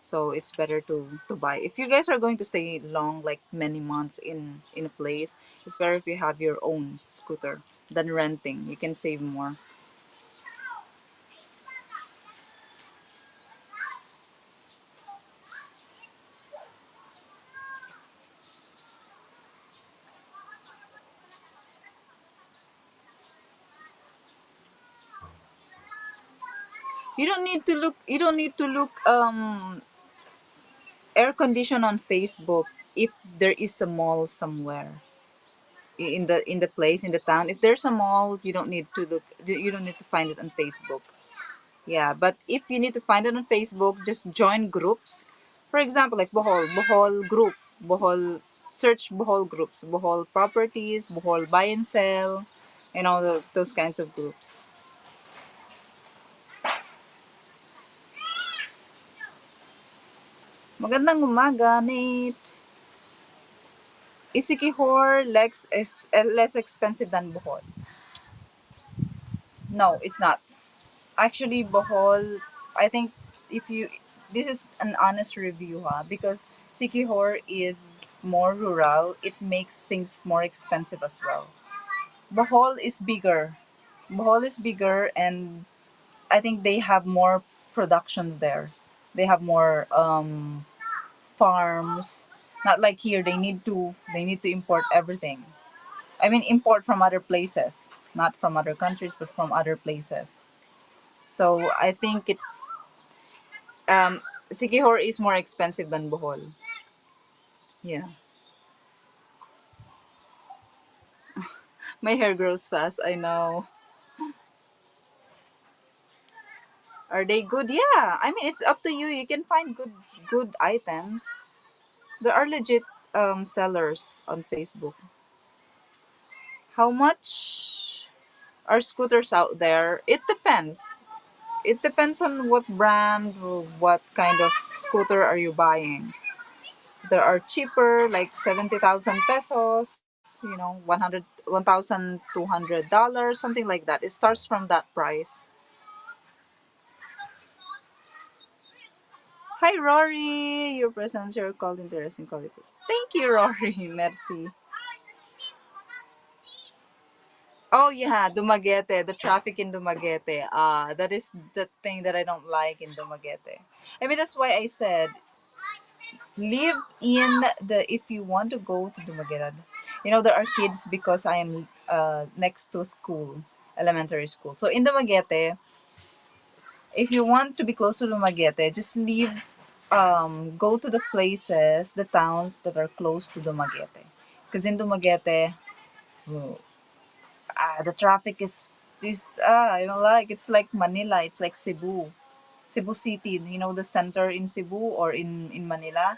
So it's better to buy. If you guys are going to stay long, like many months in a place, it's better if you have your own scooter than renting. You can save more. You don't need to look. You don't need to look air condition on Facebook if there is a mall somewhere in the place in the town. If there's a mall, you don't need to look. You don't need to find it on Facebook. Yeah, but if you need to find it on Facebook, just join groups. For example, like Bohol group, Bohol search Bohol groups, Bohol properties, Bohol buy and sell, and all those kinds of groups. Magandang umaga, Nate. Is Sikihor less expensive than Bohol? No, it's not. Actually, Bohol, I think if you, this is an honest review, huh? Because Sikihor is more rural, it makes things more expensive as well. Bohol is bigger. Bohol is bigger, and I think they have more productions there. They have more farms. Not like here, they need to import everything. I mean, import from other places, not from other countries, but from other places. So I think Sikihor is more expensive than Bohol. Yeah. My hair grows fast, I know. Are they good? Yeah. I mean, it's up to you. You can find good items. There are legit sellers on Facebook. How much are scooters out there? It depends. It depends on what brand, or what kind of scooter are you buying. There are cheaper, like 70,000 pesos, 1,200 dollars, something like that. It starts from that price. Hi, Rory. Your presence, your call, interesting call. Thank you, Rory. Merci. Oh yeah, Dumaguete, the traffic in Dumaguete. That is the thing that I don't like in Dumaguete. I mean, that's why I said live in the if you want to go to Dumaguete. There are kids because I am next to a school, elementary school. So in Dumaguete, if you want to be close to Dumaguete, just leave go to the places, the towns that are close to Dumaguete. Because in Dumaguete, the traffic is I don't like. It's like Manila. It's like Cebu City. The center in Cebu or in Manila.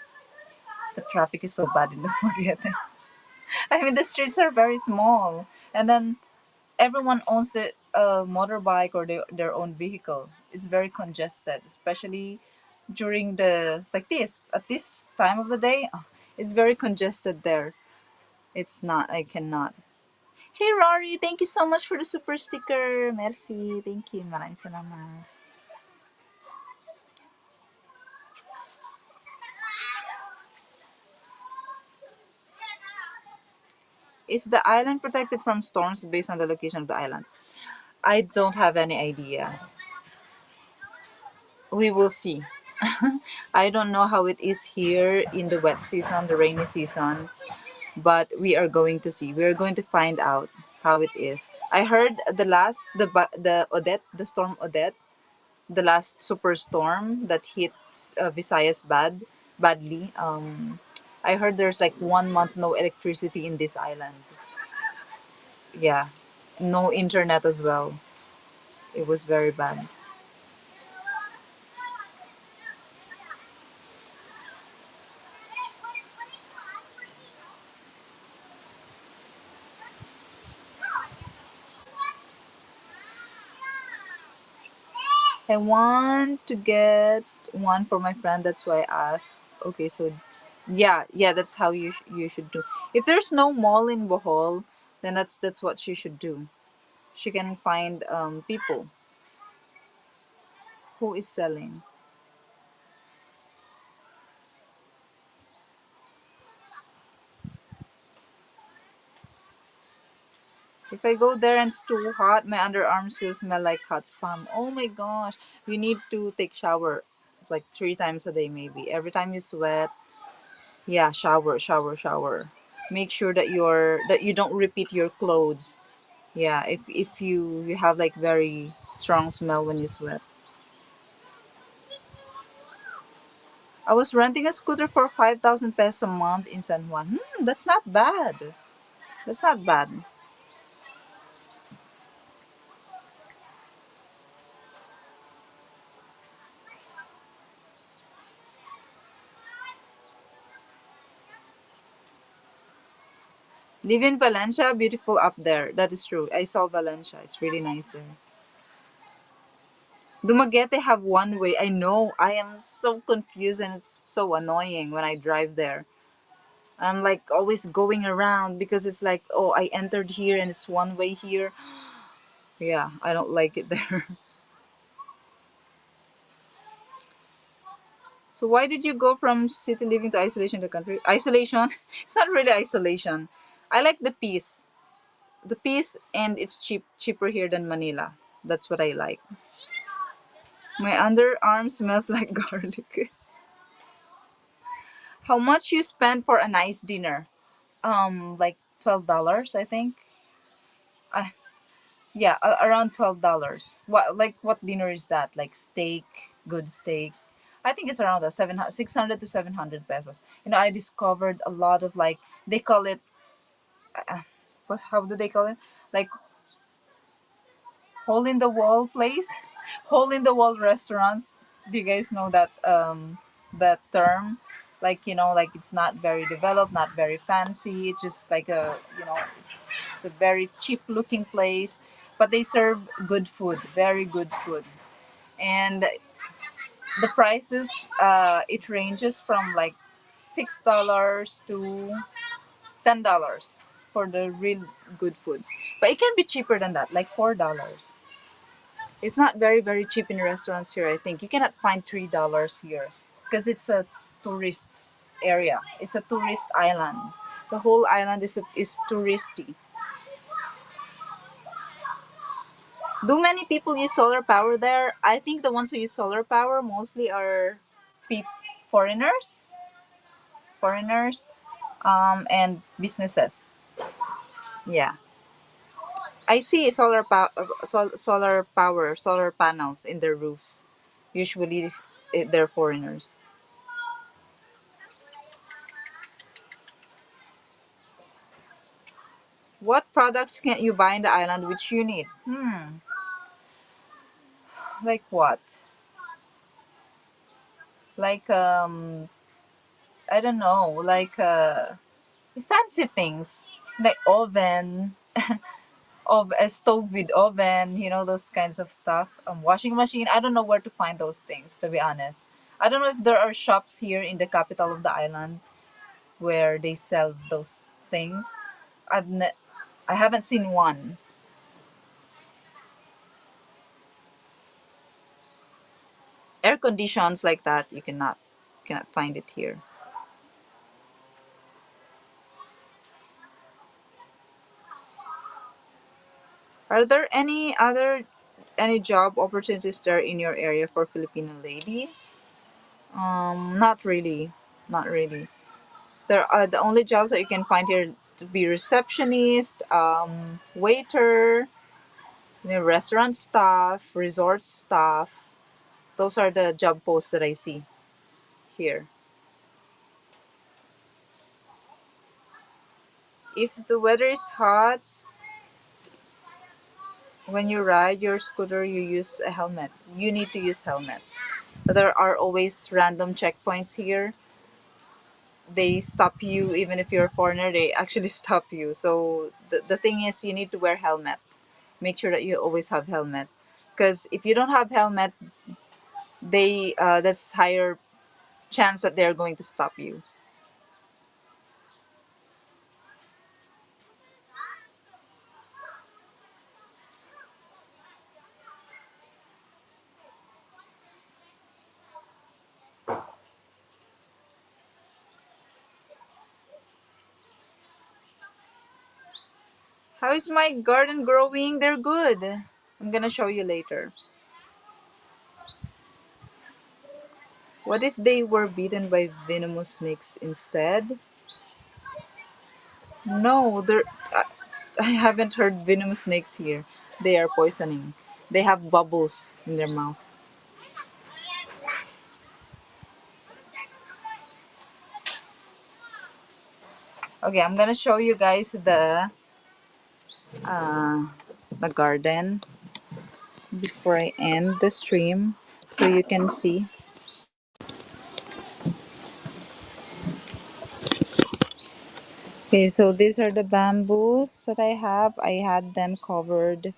The traffic is so bad in Dumaguete. I mean, the streets are very small, and then everyone owns a motorbike or their own vehicle. It's very congested, especially during the like this at this time of the day. It's very congested there. It's not. I cannot. Hey Rory, thank you so much for the super sticker. Merci. Thank you. Maraming salamat. Is the island protected from storms based on the location of the island? I don't have any idea. We will see. I don't know how it is here in the wet season, the rainy season, but we are going to see. We are going to find out how it is. I heard the Odette, the storm Odette, the last superstorm that hits Visayas badly. I heard there's like 1 month no electricity in this island. Yeah, no internet as well. It was very bad. I want to get one for my friend. That's why I asked. Okay, so yeah, yeah, that's how you should do. If there's no mall in Bohol, then that's what she should do. She can find people who is selling. If I go there and it's too hot, my underarms will smell like hot spam. Oh my gosh, you need to take shower like 3 times a day maybe. Every time you sweat, yeah, shower, shower, shower. Make sure that you don't repeat your clothes. Yeah, if you have like very strong smell when you sweat. I was renting a scooter for 5,000 pesos a month in San Juan. That's not bad. That's not bad. Live in Valencia, beautiful up there. That is true. I saw Valencia. It's really nice there. Dumaguete have one way. I know. I am so confused and it's so annoying when I drive there. I'm like always going around because it's like, oh, I entered here and it's one way here. Yeah, I don't like it there. So why did you go from city living to isolation to country? Isolation? It's not really isolation. I like the peace. The peace and it's cheaper here than Manila. That's what I like. My underarm smells like garlic. How much you spend for a nice dinner? Like $12, I think. Uh, yeah, around $12. What dinner is that? Like steak, good steak. I think it's around 600 to 700 pesos. I discovered a lot of like they call it what how do they call it? Like hole in the wall place, hole in the wall restaurants. Do you guys know that term? Like it's not very developed, not very fancy. It's just like it's a very cheap looking place, but they serve good food, very good food. And the prices, it ranges from like $6 to $10 for the real good food, but it can be cheaper than that, like $4. It's not very cheap in restaurants here. I think you cannot find $3 here because it's a tourist area. It's a tourist island. The whole island is touristy. Do many people use solar power there? I think the ones who use solar power mostly are pe- foreigners, foreigners, and businesses. Yeah, I see solar power, solar panels in their roofs. Usually, they're foreigners. What products can you buy in the island which you need? Like what? Like I don't know, like fancy things like oven, of a stove with oven, those kinds of stuff. Washing machine. I don't know where to find those things, to be honest. I don't know if there are shops here in the capital of the island where they sell those things. I haven't seen one. Air conditions like that you cannot find it here. Are there any job opportunities there in your area for Filipino lady? Not really, not really. There are the only jobs that you can find here to be receptionist, waiter, restaurant staff, resort staff. Those are the job posts that I see here. If the weather is hot, when you ride your scooter, you use a helmet. You need to use helmet. There are always random checkpoints here. They stop you even if you're a foreigner. They actually stop you. So the thing is, you need to wear helmet. Make sure that you always have helmet, because if you don't have helmet, they there's higher chance that they're going to stop you. How is my garden growing? They're good. I'm gonna show you later. What if they were bitten by venomous snakes instead? No, I haven't heard venomous snakes here. They are poisoning. They have bubbles in their mouth. Okay, I'm gonna show you guys uh, the garden before I end the stream, so you can see. Okay, so these are the bamboos that I have. I had them covered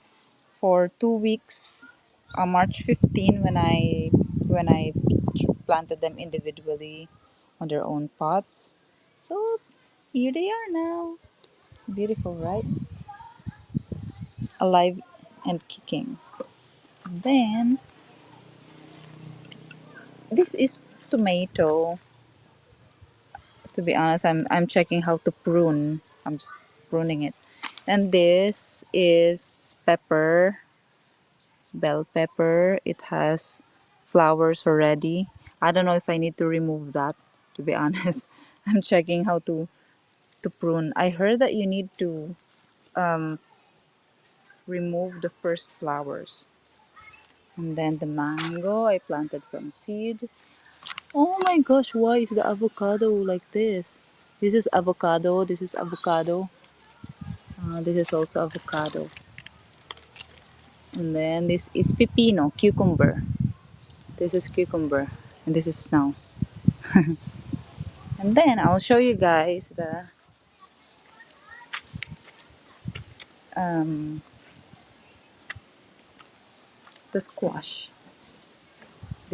for 2 weeks. March 15 when I planted them individually on their own pots. So here they are now. Beautiful, right? Alive and kicking. Then this is tomato. To be honest, I'm checking how to prune. I'm just pruning it. And this is pepper. It's bell pepper. It has flowers already. I don't know if I need to remove that, to be honest. I'm checking how to prune. I heard that you need to um, remove the first flowers. And then the mango I planted from seed. Oh my gosh, why is the avocado like this? This is avocado. This is avocado. This is also avocado. And then this is pepino, cucumber. This is cucumber. And this is now. And then I'll show you guys um, the squash.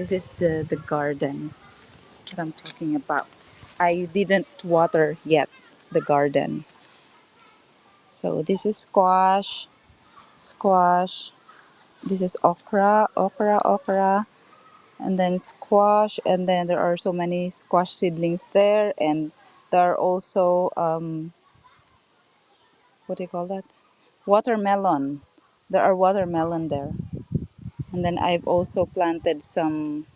This is the garden that I'm talking about. I didn't water yet the garden. So this is squash, squash. This is okra, okra, okra, and then squash. And then there are so many squash seedlings there, and there are also what do you call that? Watermelon. There are watermelon there. And then I've also planted some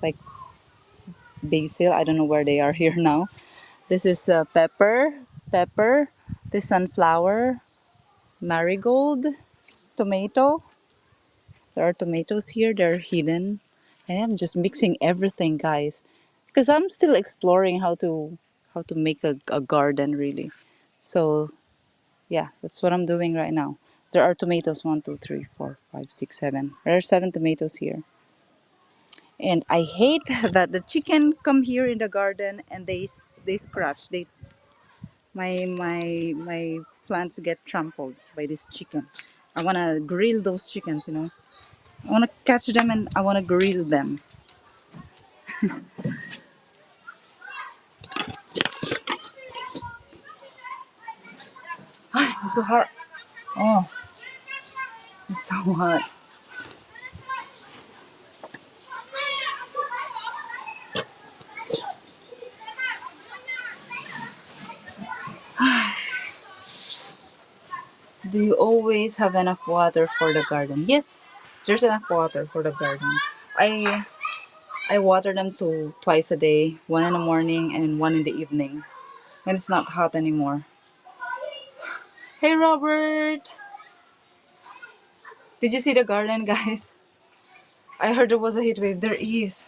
like basil. I don't know where they are here now. This is pepper. This sunflower, marigold, tomato. There are tomatoes here. They're hidden. I am just mixing everything, guys, because I'm still exploring how to make a garden really. So yeah, that's what I'm doing right now. There are tomatoes. One, two, three, four, five, six, seven. There are seven tomatoes here. And I hate that the chicken come here in the garden and they scratch. My plants get trampled by this chicken. I wanna grill those chickens. I wanna catch them and I wanna grill them. It's so hot. Oh, it's so hot. Do you always have enough water for the garden? Yes, there's enough water for the garden. I I water them twice a day, one in the morning and one in the evening when it's not hot anymore. Hey Robert, did you see the garden, guys? I heard there was a heat wave. There is.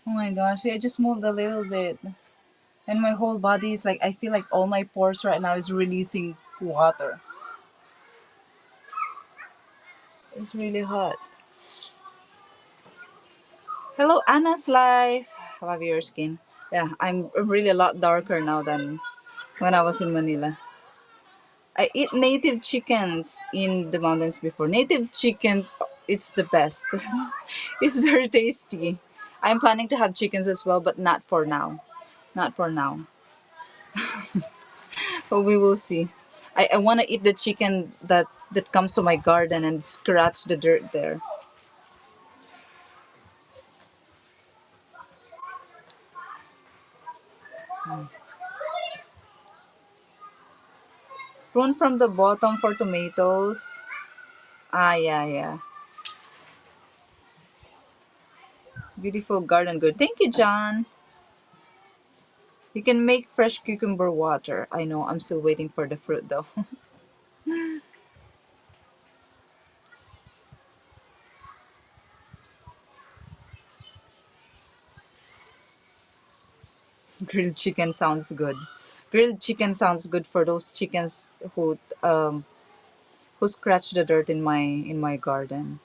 Oh my gosh, I just moved a little bit. And my whole body is like, I feel like all my pores right now is releasing water. It's really hot. Hello, Anna's Life. I love your skin. Yeah, I'm really a lot darker now than when I was in Manila. I eat native chickens in the mountains before. Native chickens, it's the best. It's very tasty. I'm planning to have chickens as well, but not for now. Not for now. But we will see. I want to eat the chicken that comes to my garden and scratch the dirt there. Prune from the bottom for tomatoes. Ah, yeah, yeah. Beautiful garden good. Thank you, John. You can make fresh cucumber water. I know, I'm still waiting for the fruit though. Grilled chicken sounds good. Grilled chicken sounds good for those chickens who scratch the dirt in my garden.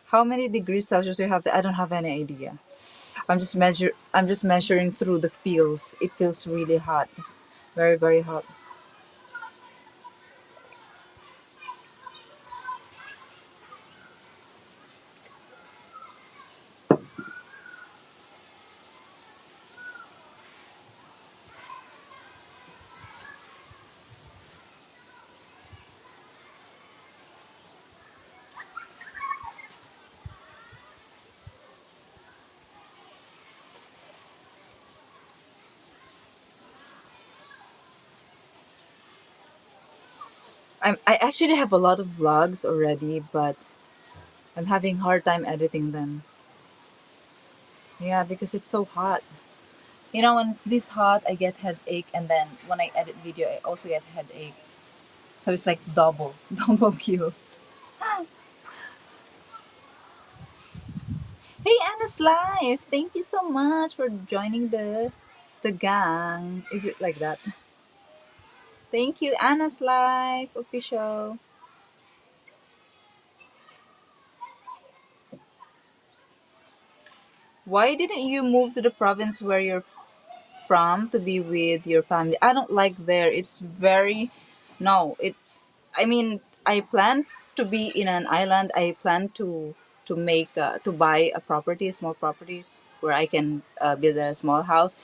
How many degrees Celsius do you have? I don't have any idea. I'm just measuring through the feels. It feels really hot. Very, very hot. I actually have a lot of vlogs already, but I'm having hard time editing them. Yeah, because it's so hot. When it's this hot, I get headache, and then when I edit video, I also get headache. So it's like double, double kill. Hey, Anna's Life! Thank you so much for joining the gang. Is it like that? Thank you, Anna's Life official. Why didn't you move to the province where you're from to be with your family? I don't like there. It's very no. I mean, I plan to be in an island. I plan to to make to buy a property, a small property where I can build a small house.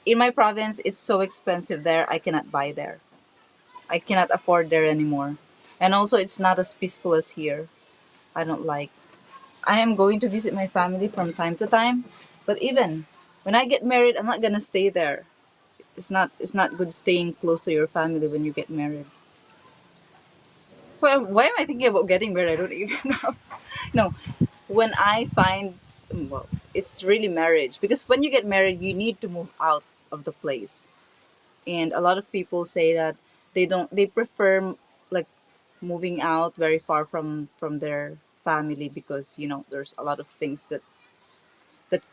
In my province, it's so expensive there. I cannot buy there. I cannot afford there anymore. And also, it's not as peaceful as here. I don't like. I am going to visit my family from time to time, but even when I get married, I'm not gonna stay there. It's not good staying close to your family when you get married. Well, why am I thinking about getting married? I don't even know. No, when I find, well, it's really marriage, because when you get married, you need to move out of the place. And a lot of people say that they prefer like moving out very far from their family, because there's a lot of things that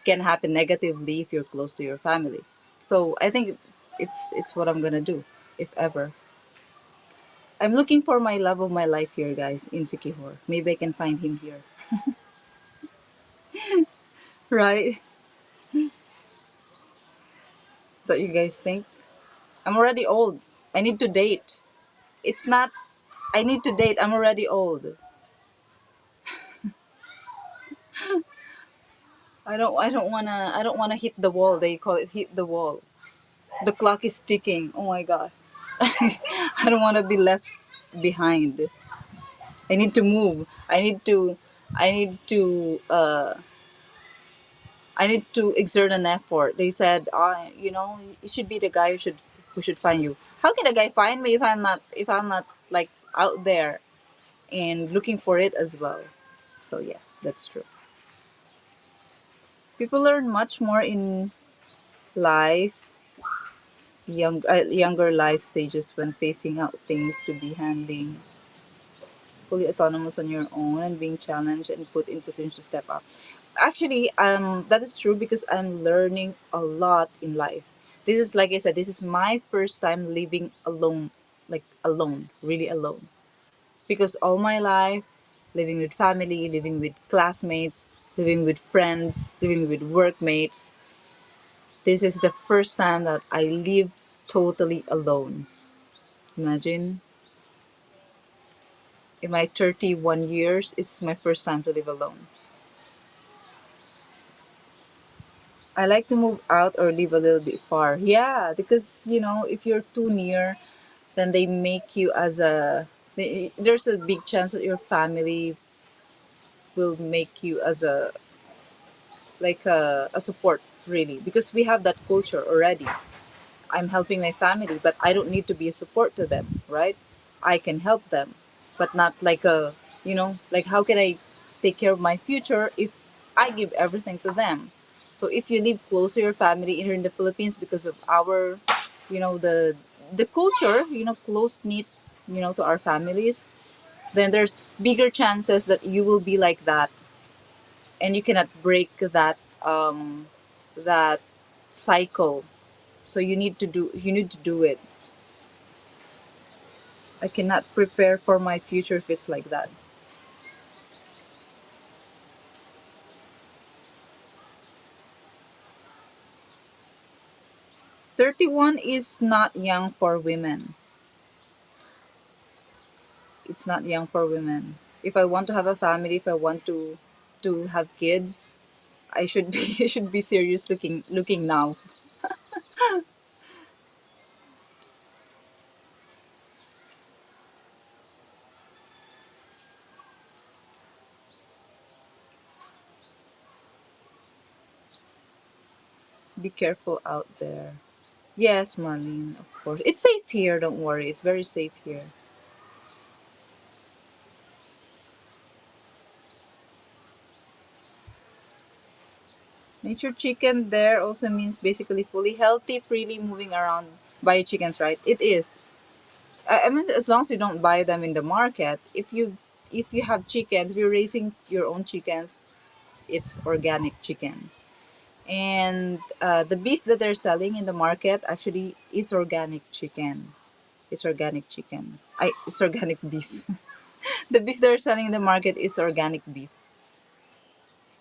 can happen negatively if you're close to your family. So I think it's what I'm gonna do, if ever. I'm looking for my love of my life here, guys, in Sikihor. Maybe I can find him here. Right? Don't you guys think? I'm already old. I need to date. It's not I need to date. I'm already old. I don't wanna hit the wall. They call it hit the wall. The clock is ticking. Oh my god. I don't wanna be left behind. I need to move. I need to exert an effort. They said, it should be the guy who should find you. How can a guy find me if I'm not like out there and looking for it as well? So yeah, that's true. People learn much more in life, younger life stages, when facing out things to be handling fully autonomous on your own and being challenged and put in positions to step up. Actually, that is true, because I'm learning a lot in life. This is, like I said, this is my first time living alone, like alone, really alone. Because all my life, living with family, living with classmates, living with friends, living with workmates, this is the first time that I live totally alone. Imagine, in my 31 years, it's my first time to live alone. I like to move out or live a little bit far. Yeah, because if you're too near, then they make you as there's a big chance that your family will make you as a support, really, because we have that culture already. I'm helping my family, but I don't need to be a support to them, right? I can help them, but not like how can I take care of my future if I give everything to them? So if you live close to your family here in the Philippines, because of our, the culture, close knit, to our families, then there's bigger chances that you will be like that, and you cannot break that cycle. So you need to do it. I cannot prepare for my future if it's like that. 31 is not young for women. It's not young for women. If I want to have a family, if I want to have kids, I should be I should be serious looking now. Be careful out there. Yes, Marlene, of course. It's safe here, don't worry. It's very safe here. Nature chicken there also means basically fully healthy, freely moving around. Buy chickens, right? It is. I mean, as long as you don't buy them in the market, if you have chickens, if you're raising your own chickens, it's organic chicken. And the beef that they're selling in the market actually is organic chicken. It's organic chicken. It's organic beef. The beef they're selling in the market is organic beef,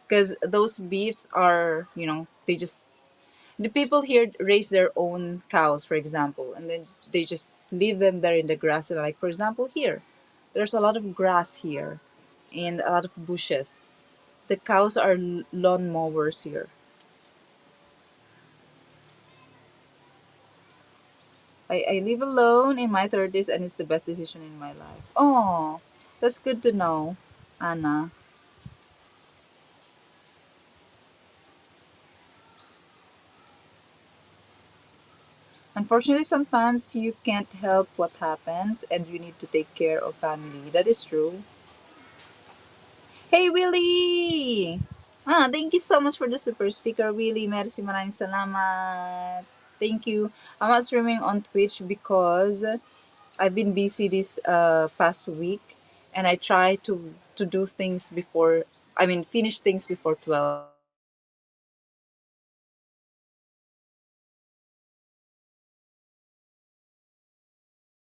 because those beefs are, they just the people here raise their own cows, for example, and then they just leave them there in the grass. And like, for example, here, there's a lot of grass here and a lot of bushes. The cows are lawn mowers here. I live alone in my 30s and it's the best decision in my life. Oh, that's good to know, Anna. Unfortunately, sometimes you can't help what happens and you need to take care of family. That is true. Hey, Willie! Thank you so much for the super sticker, Willie. Merci, maraming salamat. Thank you. I'm not streaming on Twitch because I've been busy this past week and I try to do things before, I mean, finish things before 12.